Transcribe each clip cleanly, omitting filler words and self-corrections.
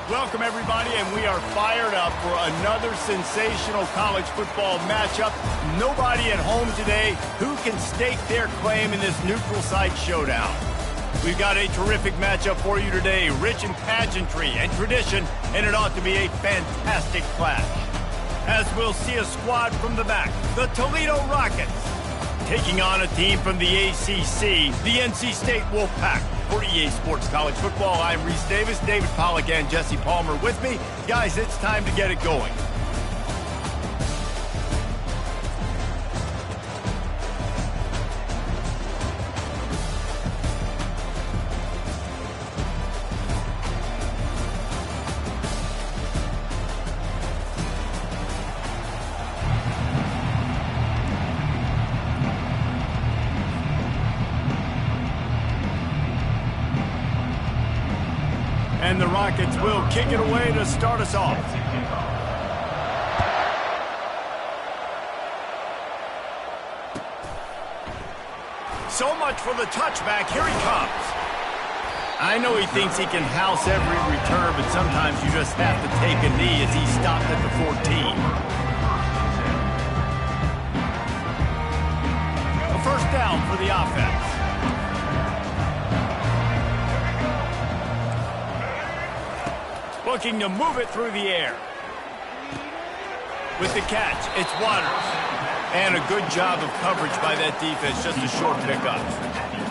Welcome, everybody, and we are fired up for another sensational college football matchup. Nobody at home today who can stake their claim in this neutral site showdown. We've got a terrific matchup for you today, rich in pageantry and tradition, and it ought to be a fantastic clash. As we'll see a squad from the back, the Toledo Rockets, taking on a team from the ACC, the NC State Wolfpack. For EA Sports College Football, I'm Reese Davis, David Pollack, and Jesse Palmer with me. Guys, it's time to get it going. And the Rockets will kick it away to start us off. So much for the touchback. Here he comes. I know he thinks he can house every return, but sometimes you just have to take a knee as he stopped at the 14. A first down for the offense. Looking to move it through the air. With the catch, it's Waters. And a good job of coverage by that defense, just a short pickup.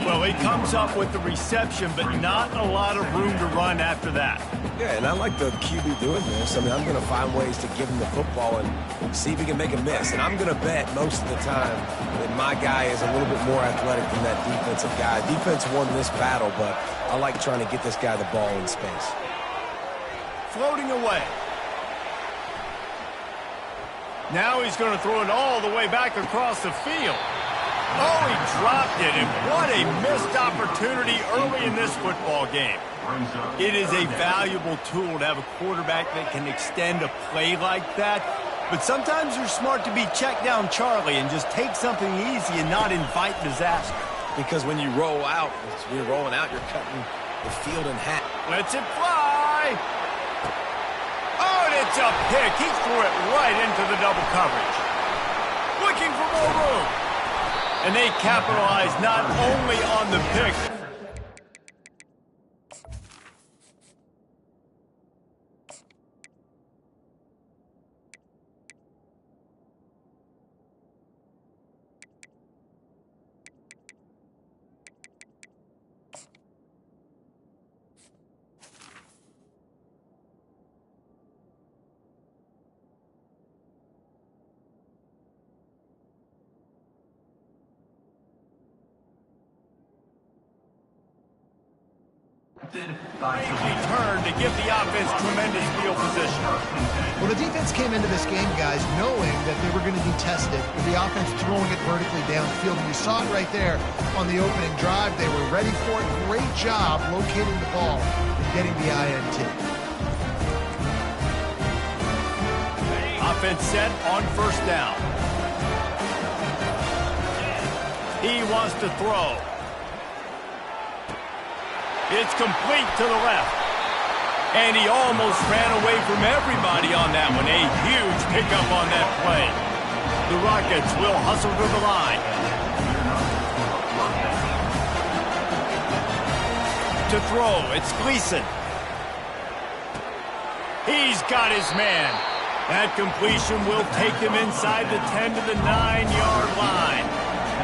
Well, he comes up with the reception, but not a lot of room to run after that. Yeah, and I like the QB doing this. I mean, I'm going to find ways to give him the football and see if he can make a miss. And I'm going to bet most of the time that my guy is a little bit more athletic than that defensive guy. Defense won this battle, but I like trying to get this guy the ball in space. Floating away. Now he's going to throw it all the way back across the field. Oh, he dropped it, and what a missed opportunity early in this football game. It is a valuable tool to have a quarterback that can extend a play like that, but sometimes you're smart to be check down Charlie and just take something easy and not invite disaster. Because when you roll out, when you're rolling out, you're cutting the field in half. Lets it fly. Oh, and it's a pick. He threw it right into the double coverage. Looking for more room. And they capitalize not only on the pick. Turn to give the offense tremendous field position. Well, the defense came into this game, guys, knowing that they were going to be tested with the offense throwing it vertically downfield. And you saw it right there on the opening drive. They were ready for it. Great job locating the ball and getting the INT. Offense set on first down. He wants to throw. It's complete to the left. And he almost ran away from everybody on that one. A huge pickup on that play. The Rockets will hustle to the line. To throw, it's Gleason. He's got his man. That completion will take him inside the 10 to the 9-yard line.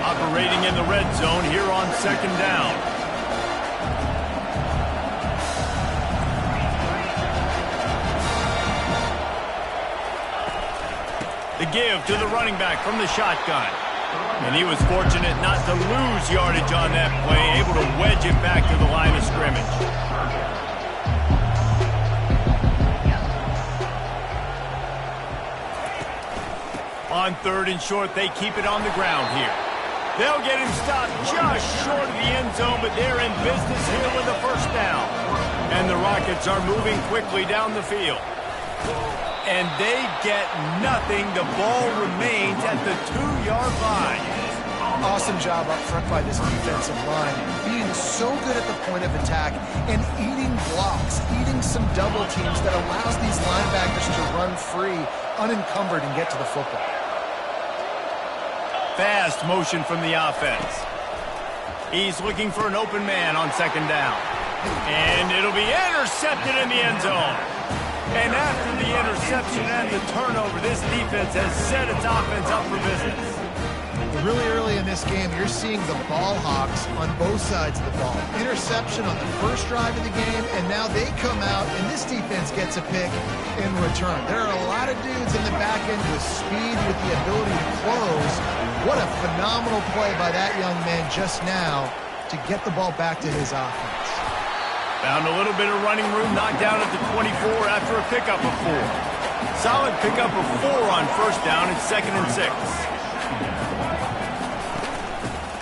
Operating in the red zone here on second down. The give to the running back from the shotgun. And he was fortunate not to lose yardage on that play, able to wedge it back to the line of scrimmage. On third and short, they keep it on the ground here. They'll get him stopped just short of the end zone, but they're in business here with a first down. And the Rockets are moving quickly down the field. And they get nothing. The ball remains at the 2-yard line. Awesome job up front by this defensive line. Being so good at the point of attack and eating blocks, eating some double teams that allows these linebackers to run free, unencumbered, and get to the football. Fast motion from the offense. He's looking for an open man on second down. And it'll be intercepted in the end zone. And after the interception and the turnover, this defense has set its offense up for business. Really early in this game, you're seeing the ball hawks on both sides of the ball. Interception on the first drive of the game, and now they come out, and this defense gets a pick in return. There are a lot of dudes in the back end with speed, with the ability to close. What a phenomenal play by that young man just now to get the ball back to his offense. Found a little bit of running room, knocked down at the 24 after a pickup of 4. Solid pickup of 4 on first down. It's 2nd and 6.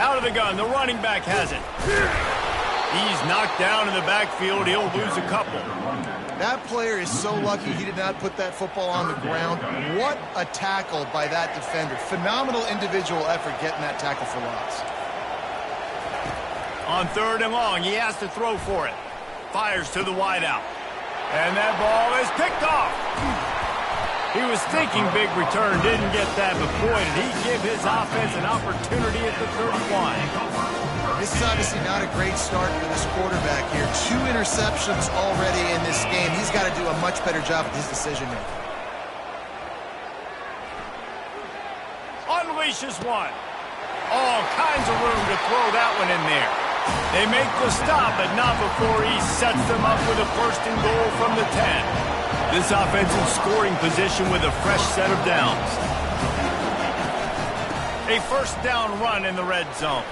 Out of the gun, the running back has it. He's knocked down in the backfield. He'll lose a couple. That player is so lucky he did not put that football on the ground. What a tackle by that defender. Phenomenal individual effort getting that tackle for loss. On 3rd and long, he has to throw for it. Fires to the wideout. And that ball is picked off. He was thinking big return, didn't get that, but boy, did he give his offense an opportunity at the 31. This is obviously not a great start for this quarterback here. 2 interceptions already in this game. He's got to do a much better job with his decision-making. Unleashes one. All kinds of room to throw that one in there. They make the stop, but not before he sets them up with a 1st and goal from the 10. This offense in scoring position with a fresh set of downs. A 1st down run in the red zone.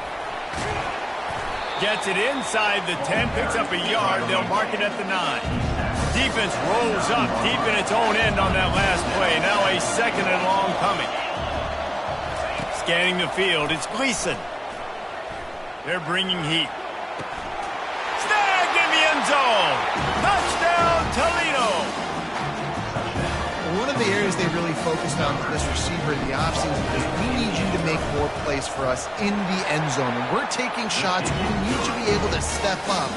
Gets it inside the 10, picks up a yard. They'll mark it at the 9. Defense rolls up deep in its own end on that last play. Now a 2nd and long coming. Scanning the field, it's Gleason. They're bringing heat. Snagged in the end zone. Touchdown, Toledo. One of the areas they really focused on with this receiver in the offseason is we need you to make more plays for us in the end zone. When we're taking shots, we need you to be able to step up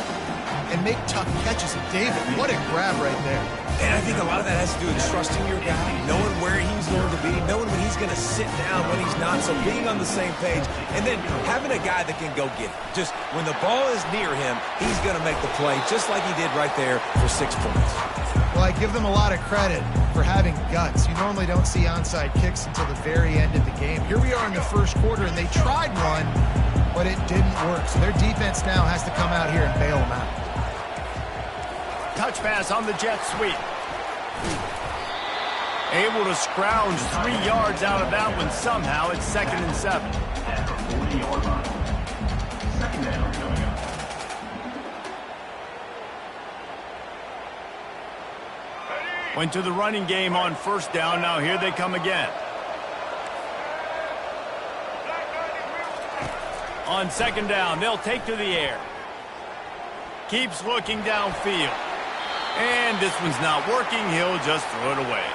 and make tough catches. And David, what a grab right there. And I think a lot of that has to do with trusting your guy, knowing where he's going to be, knowing when he's going to sit down, when he's not, so being on the same page, and then having a guy that can go get it. Just when the ball is near him, he's going to make the play, just like he did right there for 6 points. Well, I give them a lot of credit for having guts. You normally don't see onside kicks until the very end of the game. Here we are in the first quarter, and they tried one, but it didn't work. So their defense now has to come out here and bail them out. Touch pass on the jet sweep. Able to scrounge 3 yards out of that one somehow. It's 2nd and 7. Went to the running game on 1st down. Now here they come again. On 2nd down, they'll take to the air. Keeps looking downfield. And this one's not working. He'll just throw it away.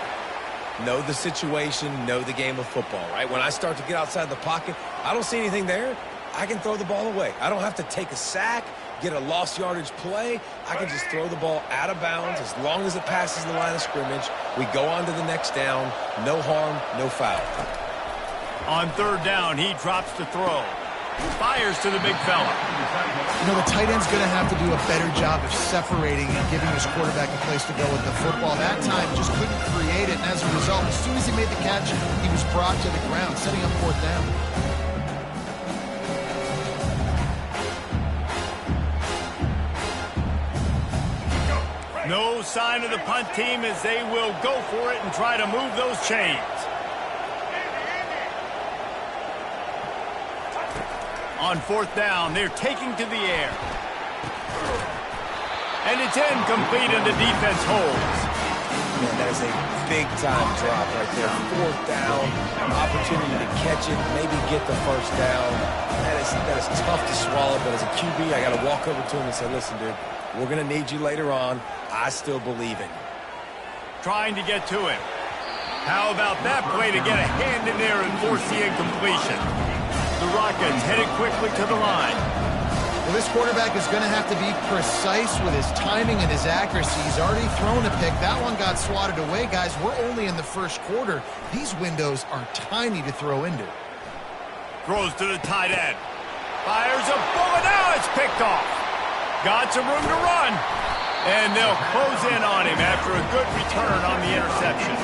Know the situation, know the game of football, right? When I start to get outside the pocket, I don't see anything there. I can throw the ball away. I don't have to take a sack, get a lost yardage play. I can just throw the ball out of bounds as long as it passes the line of scrimmage. We go on to the next down. No harm, no foul. On 3rd down, he drops to throw. Fires to the big fella. You know, the tight end's going to have to do a better job of separating and giving his quarterback a place to go with the football. That time just couldn't create it, and as a result, as soon as he made the catch, he was brought to the ground, setting up 4th down. No sign of the punt team as they will go for it and try to move those chains. On 4th down, they're taking to the air. And it's incomplete and the defense holds. Man, that is a big-time drop right there. 4th down, an opportunity to catch it, maybe get the 1st down. That is tough to swallow, but as a QB, I got to walk over to him and say, listen, dude, we're going to need you later on. I still believe in you. Trying to get to him. How about that play to get a hand in there and force the incompletion? The Rockets headed quickly to the line. Well, this quarterback is going to have to be precise with his timing and his accuracy. He's already thrown a pick. That one got swatted away, guys. We're only in the first quarter. These windows are tiny to throw into. Throws to the tight end. Fires a bullet. Now it's picked off. Got some room to run. And they'll close in on him after a good return on the interception.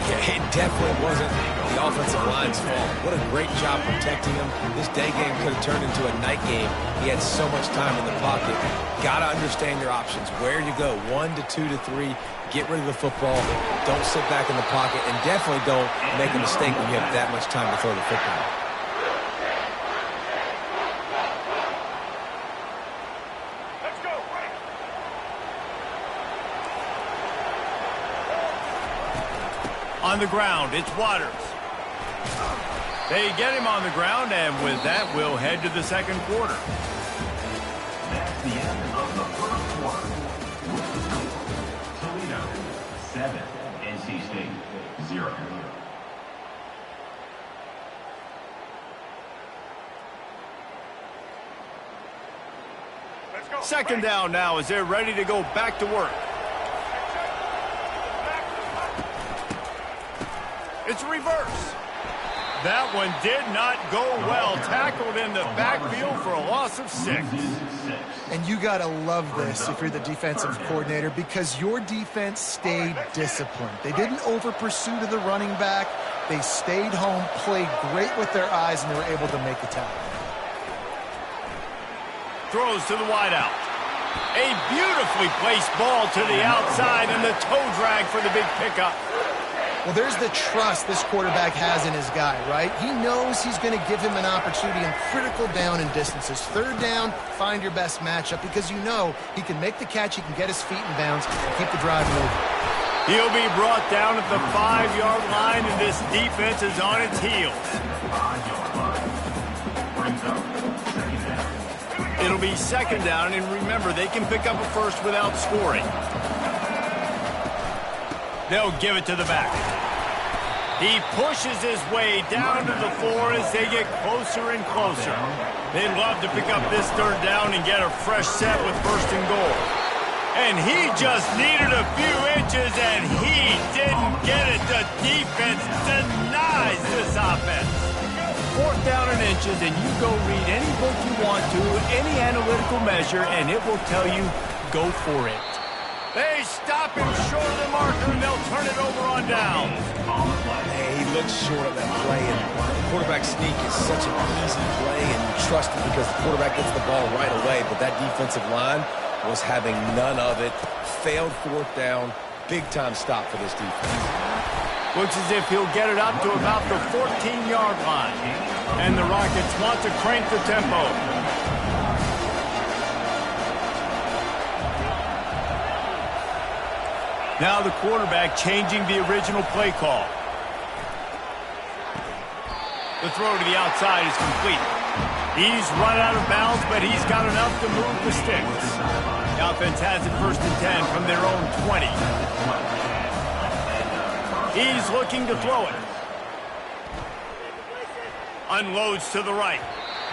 Yeah, it definitely wasn't the offensive line's fault. What a great job protecting him. This day game could have turned into a night game. He had so much time in the pocket. Got to understand your options. Where you go, 1 to 2 to 3. Get rid of the football. Don't sit back in the pocket. And definitely don't make a mistake when you have that much time to throw the football. On the ground, it's Waters. They get him on the ground, and with that, we'll head to the second quarter. That's the end of the first quarter. Toledo, 7. NC State, 0. Second down now as they're ready to go back to work. It's reverse. That one did not go well. Tackled in the backfield for a loss of 6. And you got to love this if you're the defensive coordinator, because your defense stayed disciplined. They didn't over-pursue to the running back. They stayed home, played great with their eyes, and they were able to make the tackle. Throws to the wideout. A beautifully placed ball to the outside, and the toe drag for the big pickup. Well, there's the trust this quarterback has in his guy, right? He knows he's going to give him an opportunity in critical down and distances. Third down, find your best matchup, because you know he can make the catch, he can get his feet in bounds, and keep the drive moving. He'll be brought down at the 5-yard line, and this defense is on its heels. It'll be second down, and remember, they can pick up a first without scoring. They'll give it to the back. He pushes his way down to the floor as they get closer and closer. They'd love to pick up this third down and get a fresh set with first and goal. And he just needed a few inches, and he didn't get it. The defense denies this offense. Fourth down and inches, and you go read any book you want to, any analytical measure, and it will tell you, go for it. They stop him short of the marker, and they'll turn it over on down. Hey, he looks short of that play, and the quarterback sneak is such an easy play, and you trust it because the quarterback gets the ball right away, but that defensive line was having none of it. Failed fourth down. Big-time stop for this defense. Looks as if he'll get it up to about the 14-yard line. And the Rockets want to crank the tempo. Now the quarterback changing the original play call. The throw to the outside is complete. He's run out of bounds, but he's got enough to move the sticks. The offense has it first and 10 from their own 20. He's looking to throw it. Unloads to the right.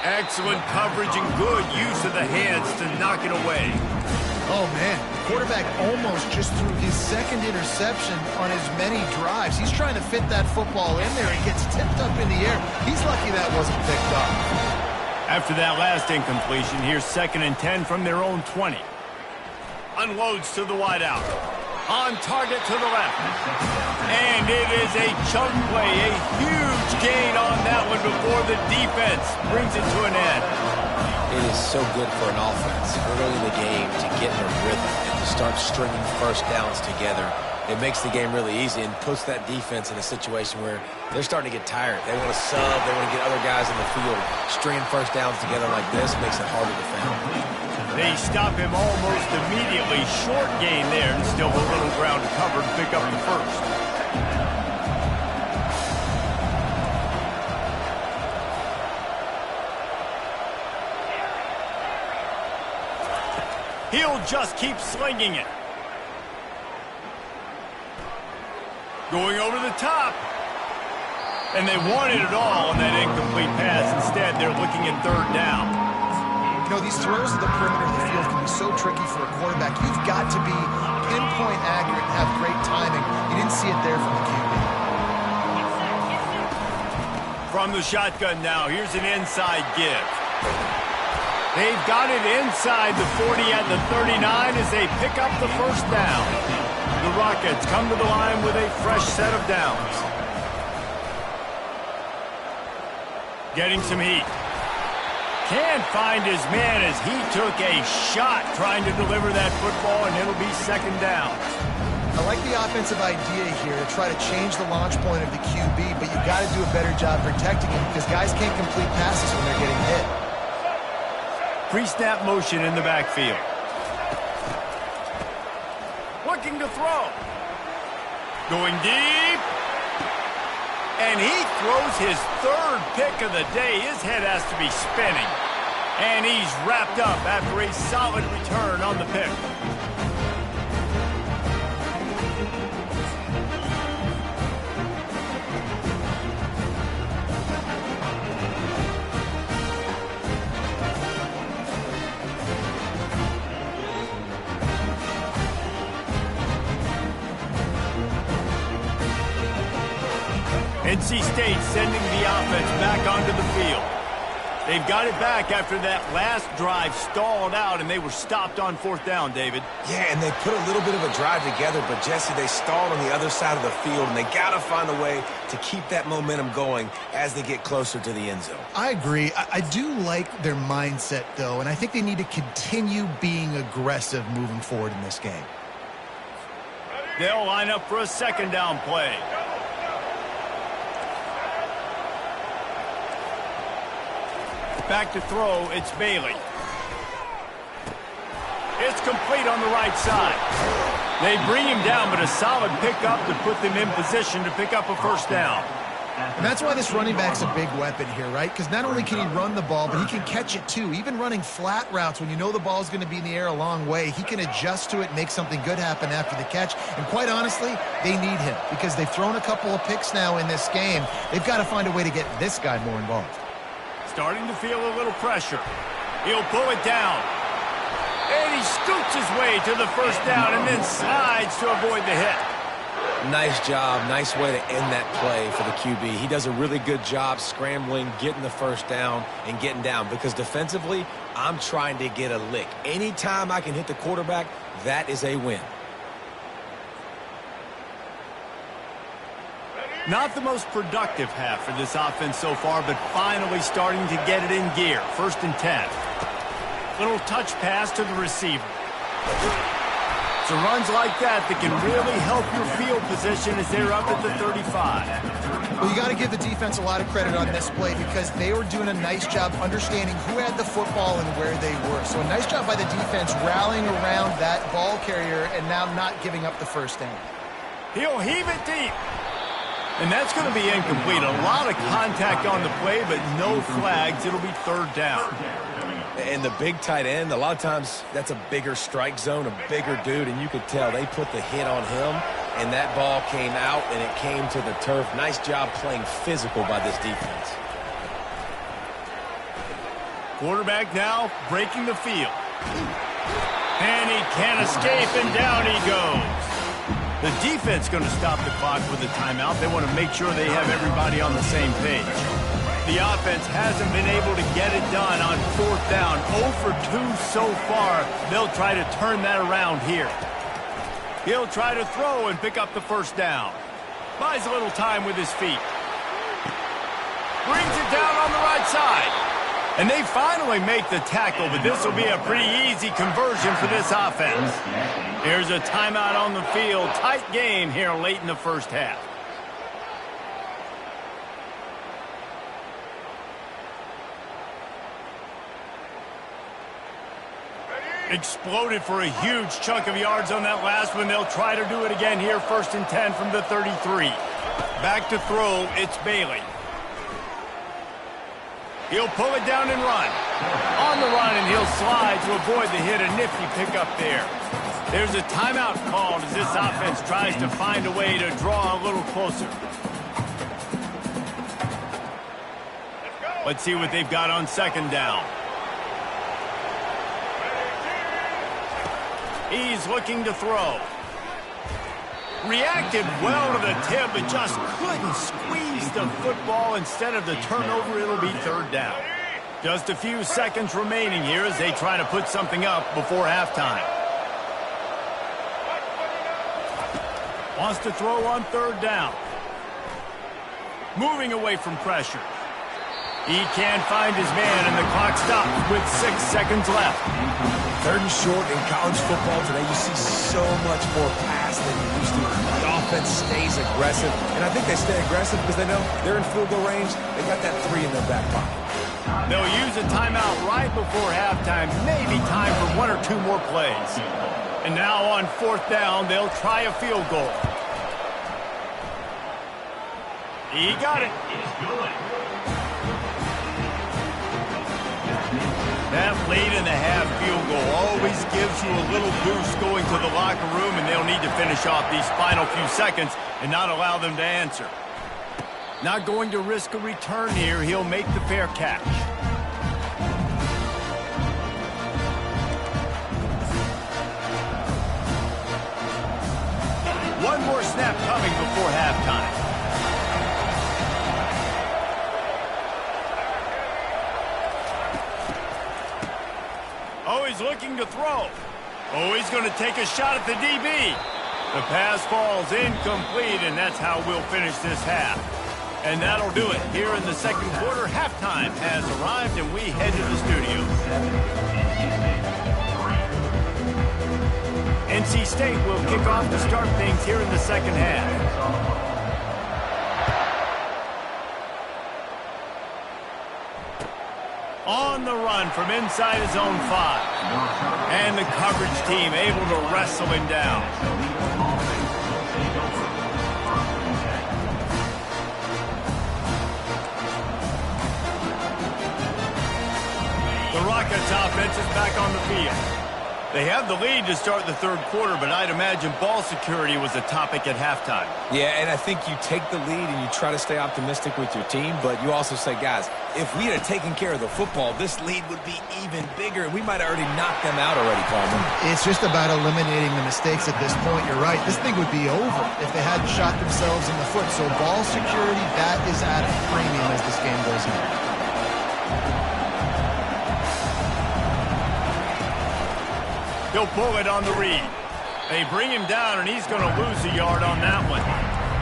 Excellent coverage and good use of the hands to knock it away. Oh, man. The quarterback almost just threw his second interception on as many drives. He's trying to fit that football in there. It gets tipped up in the air. He's lucky that wasn't picked up. After that last incompletion, here's second and 10 from their own 20. Unloads to the wideout. On target to the left. And it is a chunk play, a huge gain on that one before the defense brings it to an end. It is so good for an offense early in the game to get in a rhythm and to start stringing first downs together. It makes the game really easy and puts that defense in a situation where they're starting to get tired. They want to sub, they want to get other guys in the field. Stringing first downs together like this makes it hard to defend. They stop him almost immediately. Short gain there, and still a little ground to cover to pick up the first. He'll just keep slinging it. Going over the top. And they wanted it all on that incomplete pass. Instead, they're looking at third down. You know, these throws to the perimeter of the field can be so tricky for a quarterback. You've got to be pinpoint accurate and have great timing. You didn't see it there from the QB. From the shotgun now, here's an inside give. They've got it inside the 40 at the 39 as they pick up the first down. The Rockets come to the line with a fresh set of downs. Getting some heat. Can't find his man as he took a shot trying to deliver that football, and it'll be second down. I like the offensive idea here to try to change the launch point of the QB, but you got to do a better job protecting him because guys can't complete passes when they're getting hit. Pre-snap motion in the backfield. Looking to throw. Going deep. And he throws his third pick of the day. His head has to be spinning. And he's wrapped up after a solid return on the pick. NC State sending the offense back onto the field. They've got it back after that last drive stalled out, and they were stopped on fourth down, David. Yeah, and they put a little bit of a drive together, but, Jesse, they stalled on the other side of the field, and they got to find a way to keep that momentum going as they get closer to the end zone. I agree. I do like their mindset, though, and I think they need to continue being aggressive moving forward in this game. They'll line up for a second down play. Back to throw, it's Bailey. It's complete on the right side. They bring him down, but a solid pickup to put them in position to pick up a first down. And that's why this running back's a big weapon here, right? Because not only can he run the ball, but he can catch it too. Even running flat routes when you know the ball's going to be in the air a long way, he can adjust to it and make something good happen after the catch. And quite honestly, they need him because they've thrown a couple of picks now in this game. They've got to find a way to get this guy more involved. Starting to feel a little pressure. He'll pull it down. And he scoots his way to the first down and then slides to avoid the hit. Nice job. Nice way to end that play for the QB. He does a really good job scrambling, getting the first down, and getting down. Because defensively, I'm trying to get a lick. Anytime I can hit the quarterback, that is a win. Not the most productive half for this offense so far, but finally starting to get it in gear. First and 10. Little touch pass to the receiver. So runs like that can really help your field position as they're up at the 35. Well, you got to give the defense a lot of credit on this play because they were doing a nice job understanding who had the football and where they were. So a nice job by the defense rallying around that ball carrier and now not giving up the first down. He'll heave it deep. And that's going to be incomplete. A lot of contact on the play, but no flags. It'll be third down. And the big tight end, a lot of times that's a bigger strike zone, a bigger dude, and you could tell they put the hit on him, and that ball came out, and it came to the turf. Nice job playing physical by this defense. Quarterback now breaking the field. And he can't escape, and down he goes. The defense going to stop the clock with a timeout. They want to make sure they have everybody on the same page. The offense hasn't been able to get it done on fourth down. 0 for 2 so far. They'll try to turn that around here. He'll try to throw and pick up the first down. Buys a little time with his feet. Brings it down on the right side. And they finally make the tackle, but this will be a pretty easy conversion for this offense. Here's a timeout on the field. Tight game here late in the first half. Exploded for a huge chunk of yards on that last one. They'll try to do it again here. First and 10 from the 33. Back to throw. It's Bailey. He'll pull it down and run. On the run, and he'll slide to avoid the hit. A nifty pickup there. There's a timeout called as this offense tries to find a way to draw a little closer. Let's see what they've got on second down. He's looking to throw. Reacted well to the tip, but just couldn't squeeze the football. Instead of the turnover, it'll be third down. Just a few seconds remaining here as they try to put something up before halftime. Wants to throw on third down. Moving away from pressure. He can't find his man, and the clock stops with 6 seconds left. Third and short in college football today, you see so much more pass than you used to. The offense stays aggressive, and I think they stay aggressive because they know they're in field goal range. They got that 3 in their back pocket. They'll use a timeout right before halftime, maybe time for 1 or 2 more plays. And now on fourth down, they'll try a field goal. He got it. That late-in-the-half field goal always gives you a little boost going to the locker room, and they'll need to finish off these final few seconds and not allow them to answer. Not going to risk a return here. He'll make the fair catch. One more snap coming before halftime. Oh, he's looking to throw. Oh, he's going to take a shot at the DB. The pass falls incomplete, and that's how we'll finish this half. And that'll do it. Here in the second quarter, halftime has arrived, and we head to the studio. NC State will kick off to start things here in the second half. On the run from inside his own 5. And the coverage team able to wrestle him down. The Rockets offense is back on the field. They have the lead to start the third quarter, but I'd imagine ball security was a topic at halftime. Yeah, and I think you take the lead and you try to stay optimistic with your team, but you also say, guys, if we had taken care of the football, this lead would be even bigger, and we might have already knocked them out already, Coleman. It's just about eliminating the mistakes at this point. You're right. This thing would be over if they hadn't shot themselves in the foot. So ball security, that is at a premium as this game goes on. He'll pull it on the read. They bring him down, and he's going to lose a yard on that one.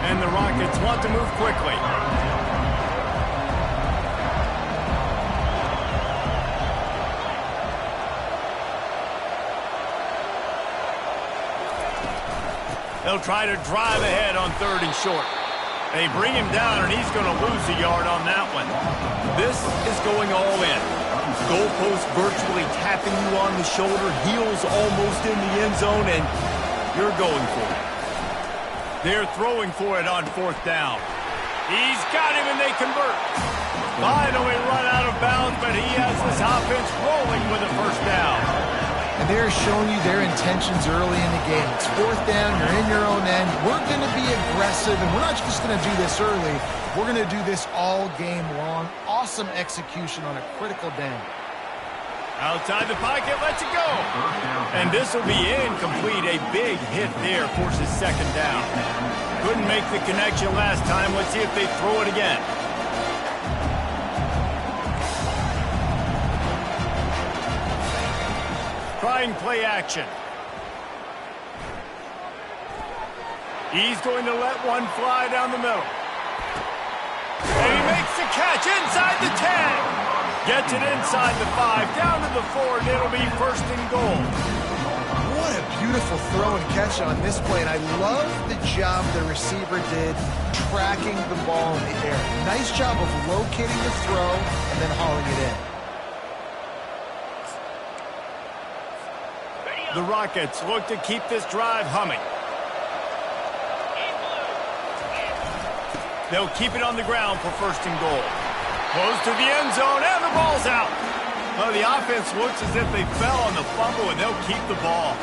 And the Rockets want to move quickly. They'll try to drive ahead on third and short. They bring him down, and he's going to lose a yard on that one. This is going all in. Goalpost virtually tapping you on the shoulder, heels almost in the end zone, and you're going for it. They're throwing for it on fourth down. He's got him, and they convert. Finally run out of bounds, but he has this offense rolling with a first down. And they're showing you their intentions early in the game. It's fourth down, you're in your own end. We're going to be aggressive, and we're not just going to do this early. We're going to do this all game long. Awesome execution on a critical down. Outside the pocket, lets it go. And this will be incomplete. A big hit there forces second down. Couldn't make the connection last time. Let's see if they throw it again. Trying play action. He's going to let one fly down the middle. And he makes the catch inside the 10. Gets it inside the 5, down to the 4, and it'll be first and goal. What a beautiful throw and catch on this play, and I love the job the receiver did tracking the ball in the air. Nice job of locating the throw and then hauling it in. The Rockets look to keep this drive humming. They'll keep it on the ground for first and goal. Close to the end zone, and the ball's out. Well, the offense looks as if they fell on the fumble, and they'll keep the ball.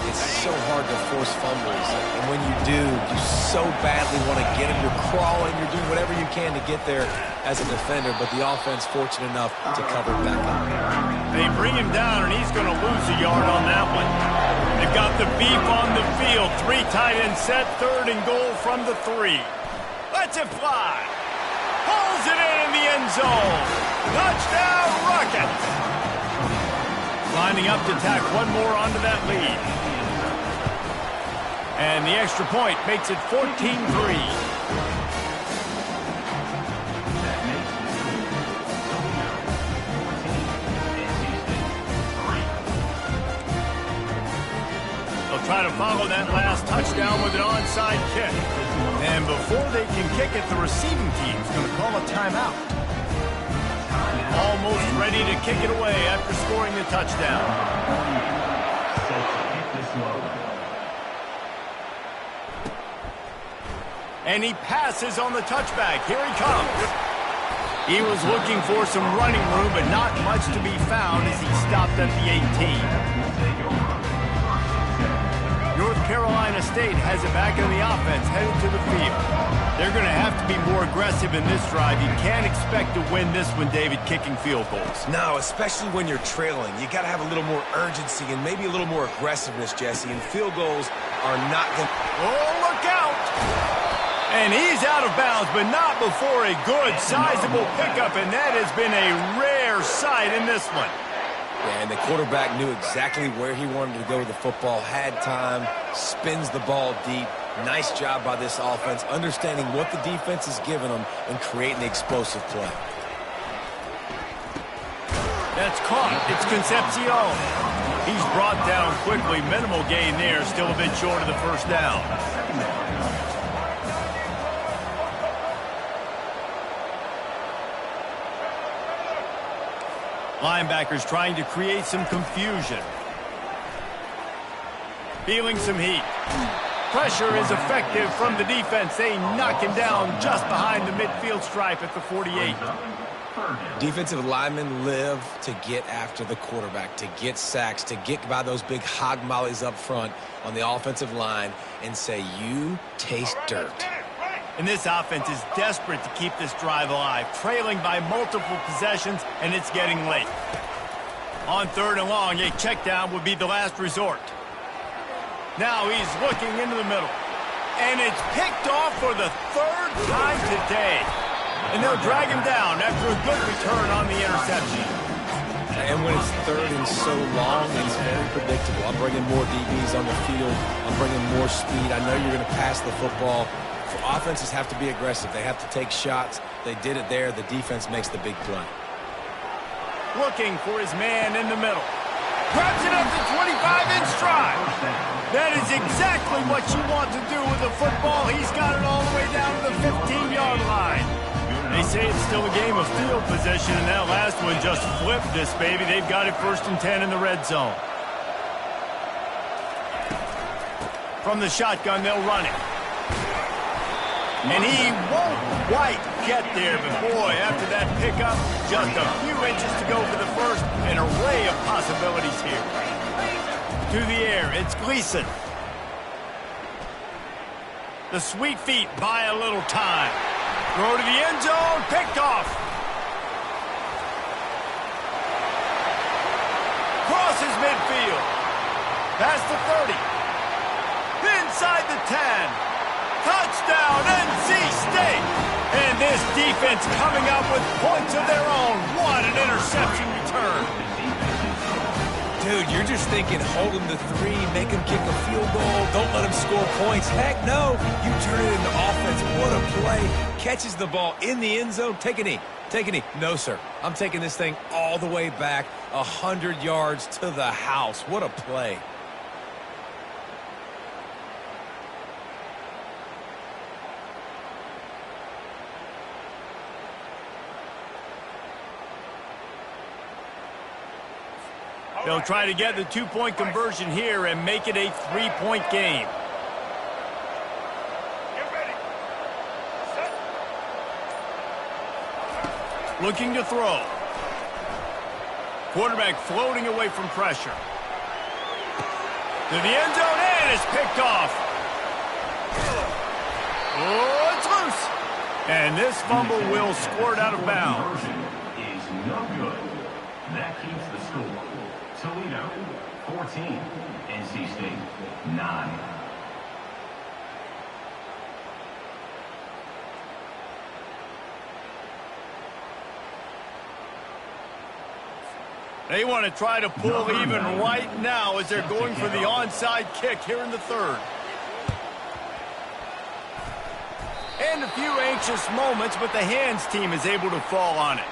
It's so hard to force fumbles. And when you do, you so badly want to get them. You're crawling. You're doing whatever you can to get there as a defender, but the offense fortunate enough to cover it back up. They bring him down, and he's going to lose a yard on that one. They've got the beef on the field. 3 tight end set, 3rd and goal from the 3. Lets it fly. Pulls it in the end zone. Touchdown, Rockets. Lining up to tack one more onto that lead. And the extra point makes it 14-3. Try to follow that last touchdown with an onside kick. And before they can kick it, the receiving team's going to call a timeout. Almost ready to kick it away after scoring the touchdown. And he passes on the touchback. Here he comes. He was looking for some running room, but not much to be found as he stopped at the 18. North Carolina State has it back in the offense, headed to the field. They're going to have to be more aggressive in this drive. You can't expect to win this one, David, kicking field goals. No, especially when you're trailing. You got to have a little more urgency and maybe a little more aggressiveness, Jesse. And field goals are not going to... Oh, look out! And he's out of bounds, but not before a good, sizable pickup, and that has been a rare sight in this one. Yeah, and the quarterback knew exactly where he wanted to go with the football, had time, spins the ball deep. Nice job by this offense, understanding what the defense is giving them and creating the explosive play. That's caught. It's Concepcion. He's brought down quickly. Minimal gain there, still a bit short of the first down. Linebackers trying to create some confusion. Feeling some heat. Pressure is effective from the defense. They knock him down just behind the midfield stripe at the 48. Defensive linemen live to get after the quarterback, to get sacks, to get by those big hog mollies up front on the offensive line and say, you taste dirt. And this offense is desperate to keep this drive alive, trailing by multiple possessions, and it's getting late. On 3rd and long, a check down would be the last resort. Now he's looking into the middle. And it's picked off for the 3rd time today. And they'll drag him down after a good return on the interception. And when it's 3rd and so long, it's very predictable. I'm bringing more DBs on the field. I'm bringing more speed. I know you're going to pass the football. Offenses have to be aggressive. They have to take shots. They did it there. The defense makes the big play. Looking for his man in the middle. Grabs it up to 25-inch stride. That is exactly what you want to do with the football. He's got it all the way down to the 15-yard line. They say it's still a game of field position, and that last one just flipped this baby. They've got it 1st and 10 in the red zone. From the shotgun, they'll run it. And he won't quite get there, but boy, after that pickup, just a few inches to go for the first. An array of possibilities here. To the air, it's Gleason. The sweet feet buy a little time. Throw to the end zone, picked off. Crosses midfield. Past the 30. Inside the 10. Touchdown, NC State! And this defense coming up with points of their own. What an interception return. Dude, you're just thinking, hold him to 3, make him kick a field goal, don't let him score points. Heck no, you turn it into offense. What a play. Catches the ball in the end zone. Take a knee. Take a knee. No, sir. I'm taking this thing all the way back 100 yards to the house. What a play. They'll try to get the 2-point conversion here and make it a 3-point game. Get ready. Set. Looking to throw. Quarterback floating away from pressure. To the end zone, and And it's picked off. Oh, it's loose. And this fumble will squirt out of bounds. Is no good. That keeps the score. Toledo, 14. NC State, 9. They want to try to pull even right now as they're going for the onside kick here in the third. And a few anxious moments, but the hands team is able to fall on it.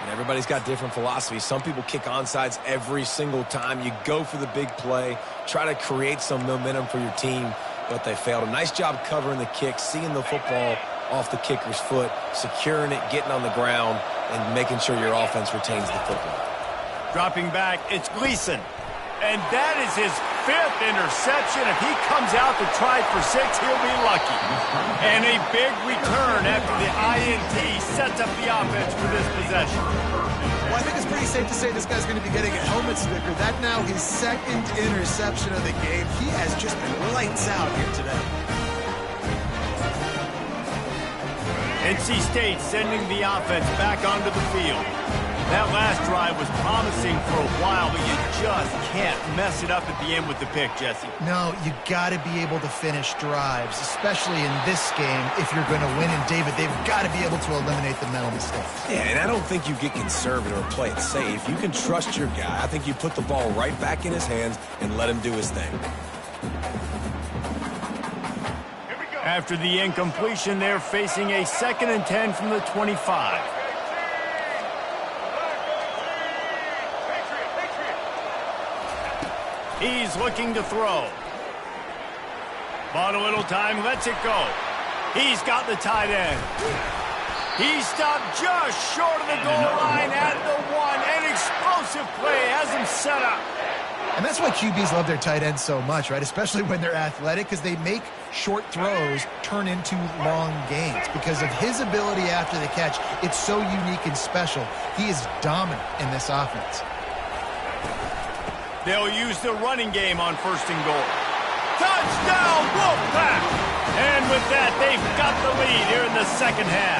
And everybody's got different philosophies. Some people kick onside every single time. You go for the big play, try to create some momentum for your team, but they failed. A nice job covering the kick, seeing the football off the kicker's foot, securing it, getting on the ground, and making sure your offense retains the football. Dropping back, it's Gleason. And that is his 5th interception. If he comes out to try for 6, he'll be lucky. And a big return after the INT sets up the offense for this possession. Well, I think it's pretty safe to say this guy's going to be getting a helmet sticker. That now his 2nd interception of the game. He has just been lights out here today. NC State sending the offense back onto the field. That last drive was promising for a while, but you just can't mess it up at the end with the pick, Jesse. No, you got to be able to finish drives, especially in this game if you're going to win. And, David, they've got to be able to eliminate the mental mistakes. Yeah, and I don't think you get conservative or play it safe. You can trust your guy. I think you put the ball right back in his hands and let him do his thing. After the incompletion, they're facing a 2nd and 10 from the 25. He's looking to throw. Bought a little time, lets it go. He's got the tight end. He stopped just short of the goal line at the 1. An explosive play has him set up. And that's why QBs love their tight ends so much, right? Especially when they're athletic, because they make short throws turn into long gains. Because of his ability after the catch, it's so unique and special. He is dominant in this offense. They'll use the running game on 1st and goal. Touchdown, Wolfpack! And with that, they've got the lead here in the 2nd half.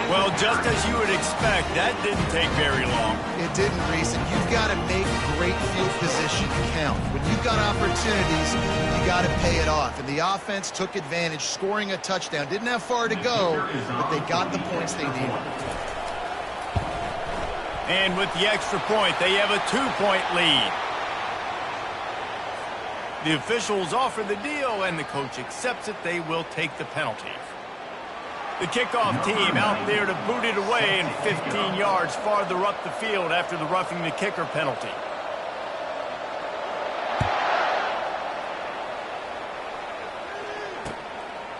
Well, just as you would expect, that didn't take very long. It didn't, Reese, and you've got to make great field position count. When you've got opportunities, you got to pay it off. And the offense took advantage, scoring a touchdown. Didn't have far to go, but they got the points they needed. And with the extra point, they have a 2-point lead. The officials offer the deal, and the coach accepts it. They will take the penalty. The kickoff team out there to boot it away and 15 yards farther up the field after the roughing the kicker penalty.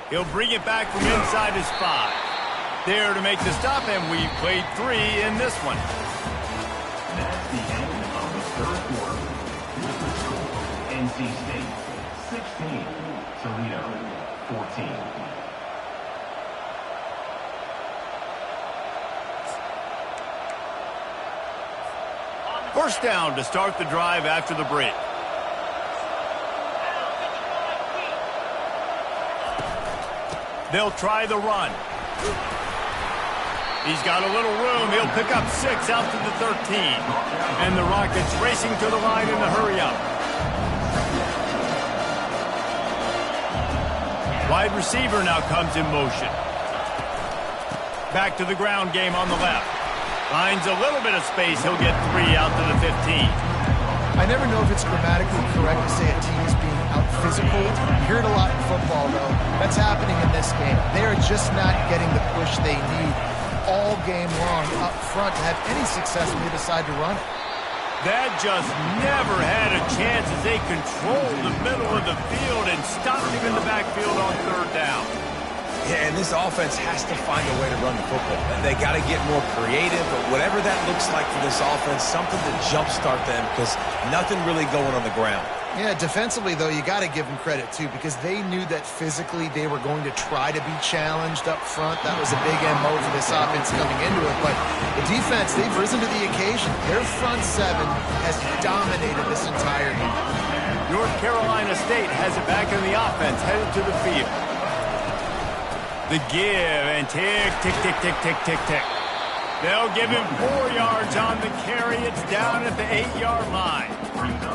He'll bring it back from inside his 5. There to make the stop, and we've played 3 in this one. That's the end of the 3rd quarter. NC State, 16. Toledo, 14. First down to start the drive after the break. They'll try the run. He's got a little room. He'll pick up 6 out to the 13. And the Rockets racing to the line in the hurry-up. Wide receiver now comes in motion. Back to the ground game on the left. Finds a little bit of space. He'll get 3 out to the 15. I never know if it's grammatically correct to say a team is being out-physical. You hear it a lot in football, though. That's happening in this game. They are just not getting the push they need all game long up front to have any success when they decide to run it. That just never had a chance as they controlled the middle of the field and stopped him in the backfield on 3rd down. Yeah, and this offense has to find a way to run the football. They got to get more creative, but whatever that looks like for this offense, something to jumpstart them because nothing really going on the ground. Yeah, defensively, though, you got to give them credit, too, because they knew that physically they were going to try to be challenged up front. That was a big MO for this offense coming into it. But the defense, they've risen to the occasion. Their front 7 has dominated this entire game. North Carolina State has it back in the offense, headed to the field. The give, and tick, tick, tick, tick, tick, tick, tick. They'll give him 4 yards on the carry. It's down at the 8-yard line.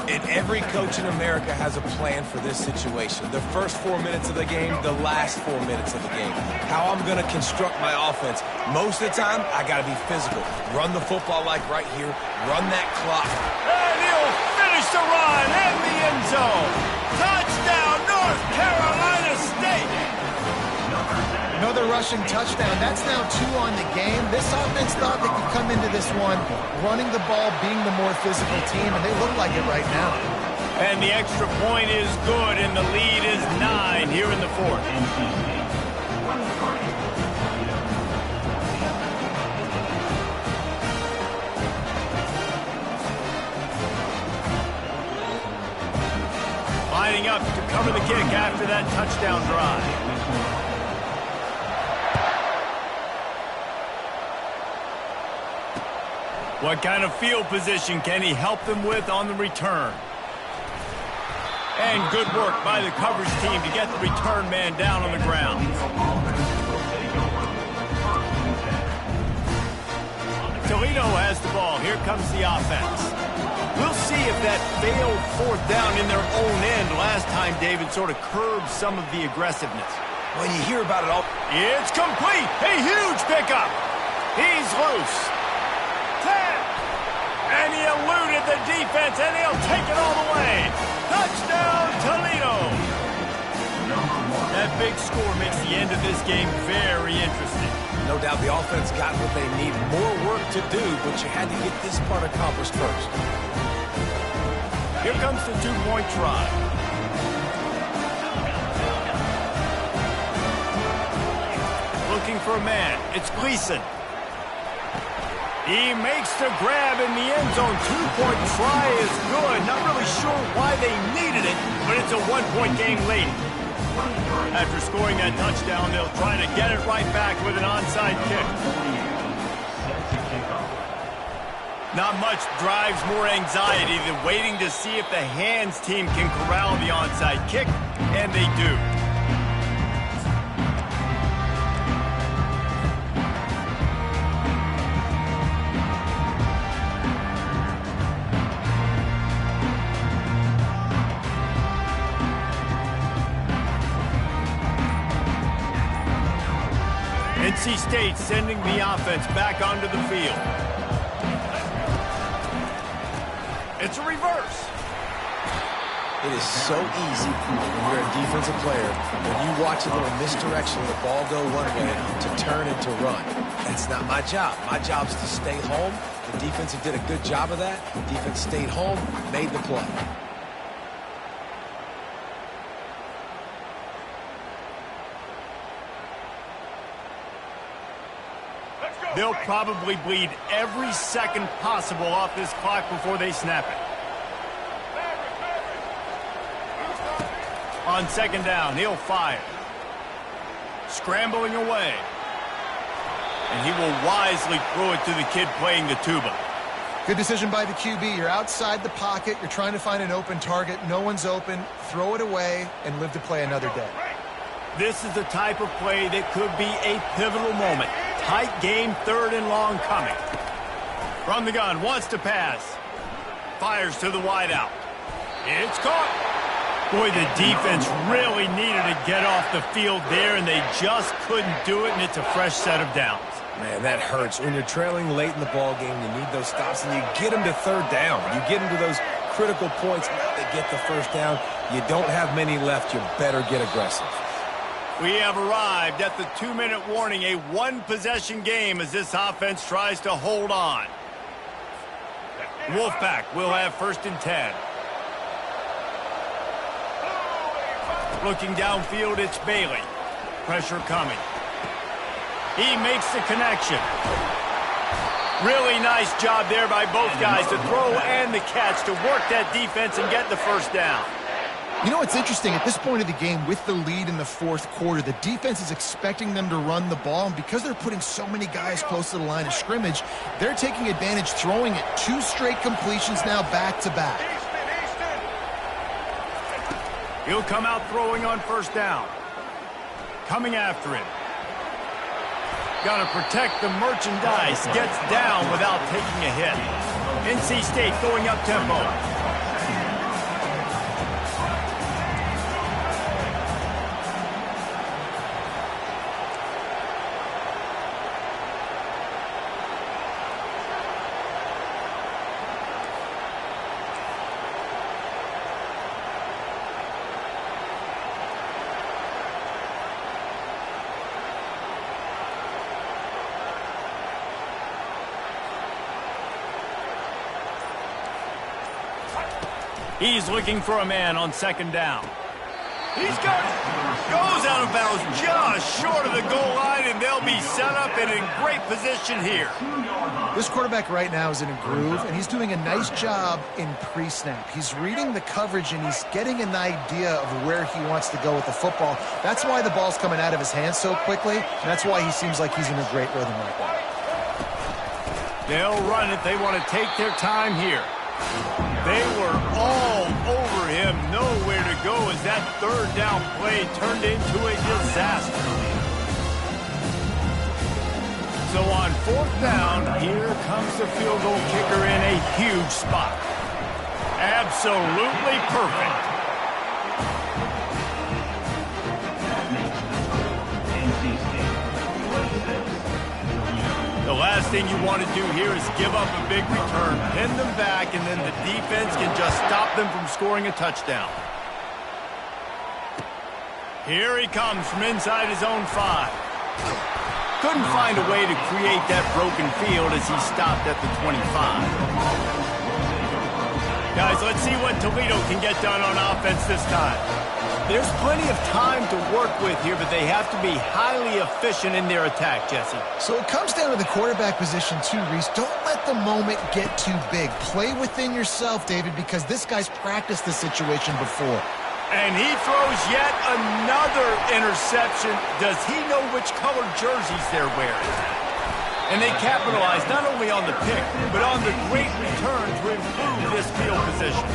And every coach in America has a plan for this situation. The first 4 minutes of the game, the last 4 minutes of the game. How I'm going to construct my offense. Most of the time, I got to be physical. Run the football like right here. Run that clock. And he'll finish the run in the end zone. Touchdown, North Carolina State. Another rushing touchdown. That's now 2 on the game. This offense thought they could come into this one running the ball, being the more physical team, and they look like it right now. And the extra point is good, and the lead is 9 here in the fourth. Lining up to cover the kick after that touchdown drive. What kind of field position can he help them with on the return? And good work by the coverage team to get the return man down on the ground. Toledo has the ball. Here comes the offense. We'll see if that failed fourth down in their own end last time, David, sort of curbed some of the aggressiveness. When you hear about it all... It's complete. A huge pickup. He's loose. 10. And he eluded the defense, and he'll take it all the way. Touchdown, Toledo. That big score makes the end of this game very interesting. No doubt the offense got what they need. More work to do, but you had to get this part accomplished first. Here comes the two-point try. Looking for a man. It's Gleason. He makes the grab in the end zone. Two-point try is good. Not really sure why they needed it, but it's a one-point game late. After scoring that touchdown, they'll try to get it right back with an onside kick. Not much drives more anxiety than waiting to see if the hands team can corral the onside kick, and they do. NC State sending the offense back onto the field. It's a reverse. It is so easy when you're a defensive player, when you watch a little misdirection, the ball go one way, to turn and to run. That's not my job. My job is to stay home. The defensive did a good job of that. The defense stayed home, made the play. They'll probably bleed every second possible off this clock before they snap it. On second down, he'll fire. Scrambling away. And he will wisely throw it to the kid playing the tuba. Good decision by the QB. You're outside the pocket. You're trying to find an open target. No one's open. Throw it away and live to play another day. This is the type of play that could be a pivotal moment. Tight game, third and long coming. From the gun, wants to pass. Fires to the wideout. It's caught. Boy, the defense really needed to get off the field there, and they just couldn't do it, and it's a fresh set of downs. Man, that hurts. When you're trailing late in the ball game, you need those stops, and you get them to third down. You get them to those critical points. Now they get the first down. You don't have many left. You better get aggressive. We have arrived at the 2-minute warning, a one-possession game as this offense tries to hold on. Wolfpack will have first and 10. Looking downfield, it's Bailey. Pressure coming. He makes the connection. Really nice job there by both guys to throw and the catch to work that defense and get the first down. You know what's interesting? At this point of the game, with the lead in the fourth quarter, the defense is expecting them to run the ball, and because they're putting so many guys close to the line of scrimmage, they're taking advantage, throwing it 2 straight completions now back-to-back. He'll come out throwing on first down. Coming after him. Got to protect the merchandise. Gets down without taking a hit. NC State going up tempo. He's looking for a man on second down. He's got it. Goes out of bounds just short of the goal line, and they'll be set up and in great position here. This quarterback right now is in a groove, and he's doing a nice job in pre-snap. He's reading the coverage, and he's getting an idea of where he wants to go with the football. That's why the ball's coming out of his hands so quickly, and that's why he seems like he's in a great rhythm right now. They'll run it. They want to take their time here. They were all over him, nowhere to go as that third down play turned into a disaster. So on fourth down, here comes the field goal kicker in a huge spot. Absolutely perfect. The last thing you want to do here is give up a big return, pin them back, and then the defense can just stop them from scoring a touchdown. Here he comes from inside his own 5. Couldn't find a way to create that broken field as he stopped at the 25. Guys, let's see what Toledo can get done on offense this time. There's plenty of time to work with here, but they have to be highly efficient in their attack, Jesse. So it comes down to the quarterback position too, Reese. Don't let the moment get too big. Play within yourself, David, because this guy's practiced this situation before. And he throws yet another interception. Does he know which colored jerseys they're wearing? And they capitalize not only on the pick, but on the great return to improve this field position.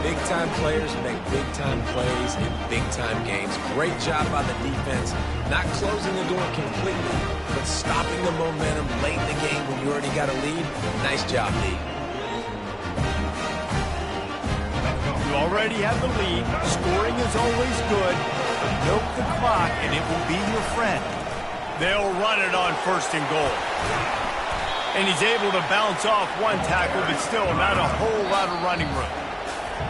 Big-time players make big-time plays in big-time games. Great job by the defense, not closing the door completely, but stopping the momentum late in the game when you already got a lead. Nice job, Lee. You already have the lead. Scoring is always good, but milk the clock and it will be your friend. They'll run it on first and goal. And he's able to bounce off one tackle, but still not a whole lot of running room.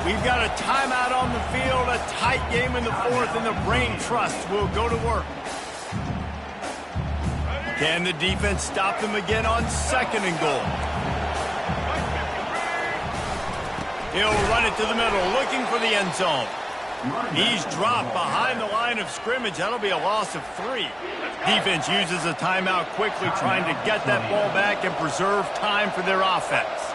We've got a timeout on the field, a tight game in the fourth, and the Brain Trust will go to work. Can the defense stop them again on second and goal? He'll run it to the middle, looking for the end zone. He's dropped behind the line of scrimmage. That'll be a loss of 3. Defense uses a timeout quickly, trying to get that ball back and preserve time for their offense.